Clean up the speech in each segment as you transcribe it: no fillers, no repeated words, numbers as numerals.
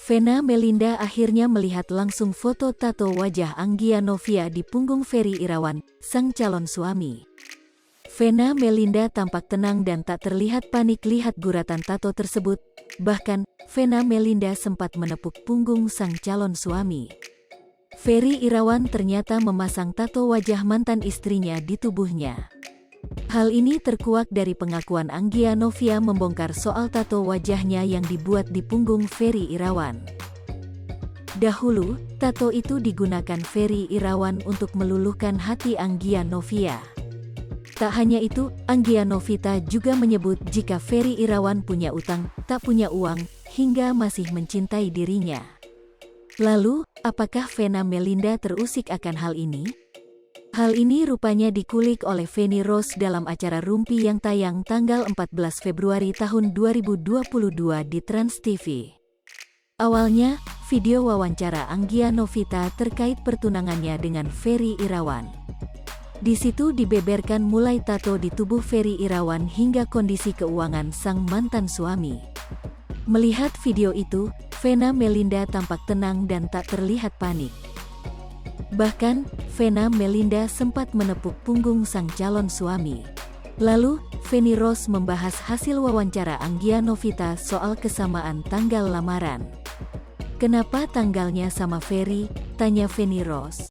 Vena Melinda akhirnya melihat langsung foto tato wajah Anggia Novia di punggung Ferry Irawan, sang calon suami. Vena Melinda tampak tenang dan tak terlihat panik lihat guratan tato tersebut. Bahkan, Vena Melinda sempat menepuk punggung sang calon suami. Ferry Irawan ternyata memasang tato wajah mantan istrinya di tubuhnya. Hal ini terkuak dari pengakuan Anggia Novia membongkar soal tato wajahnya yang dibuat di punggung Ferry Irawan. Dahulu, tato itu digunakan Ferry Irawan untuk meluluhkan hati Anggia Novia. Tak hanya itu, Anggia Novita juga menyebut jika Ferry Irawan punya utang, tak punya uang, hingga masih mencintai dirinya. Lalu, apakah Vena Melinda terusik akan hal ini? Hal ini rupanya dikulik oleh Feni Rose dalam acara Rumpi yang tayang tanggal 14 Februari tahun 2022 di Trans TV. Awalnya, video wawancara Anggia Novita terkait pertunangannya dengan Ferry Irawan. Di situ dibeberkan mulai tato di tubuh Ferry Irawan hingga kondisi keuangan sang mantan suami. Melihat video itu, Vena Melinda tampak tenang dan tak terlihat panik. Bahkan, Vena Melinda sempat menepuk punggung sang calon suami. Lalu, Feni Rose membahas hasil wawancara Anggia Novita soal kesamaan tanggal lamaran. "Kenapa tanggalnya sama Ferry?" tanya Feni Rose.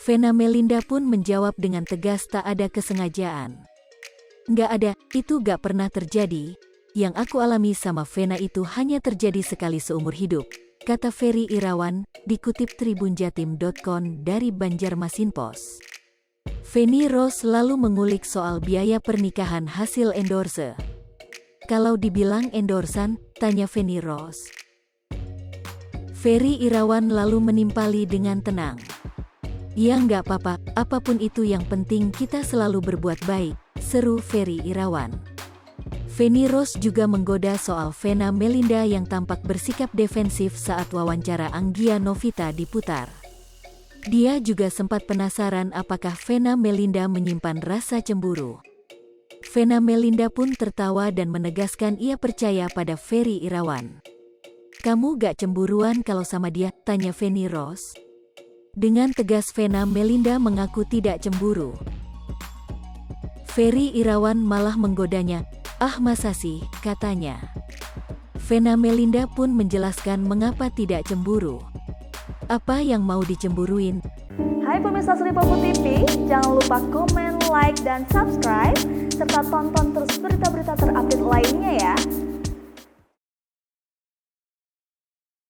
Vena Melinda pun menjawab dengan tegas tak ada kesengajaan. "Nggak ada, itu nggak pernah terjadi. Yang aku alami sama Vena itu hanya terjadi sekali seumur hidup," kata Ferry Irawan, dikutip tribunjatim.com dari Banjarmasin Post. Feni Rose lalu mengulik soal biaya pernikahan hasil endorse. "Kalau dibilang endorsan?" tanya Feni Rose. Ferry Irawan lalu menimpali dengan tenang. "Ya nggak apa-apa, apapun itu yang penting kita selalu berbuat baik," seru Ferry Irawan. Feni Rose juga menggoda soal Vena Melinda yang tampak bersikap defensif saat wawancara Anggia Novita diputar. Dia juga sempat penasaran apakah Vena Melinda menyimpan rasa cemburu. Vena Melinda pun tertawa dan menegaskan ia percaya pada Ferry Irawan. "Kamu gak cemburuan kalau sama dia?" tanya Feni Rose. Dengan tegas Vena Melinda mengaku tidak cemburu. Ferry Irawan malah menggodanya. "Ah masa sih," katanya. Vena Melinda pun menjelaskan mengapa tidak cemburu. "Apa yang mau dicemburuin?" Hai pemirsa Sri Popo TV, jangan lupa komen, like, dan subscribe, serta tonton terus berita-berita terupdate lainnya ya.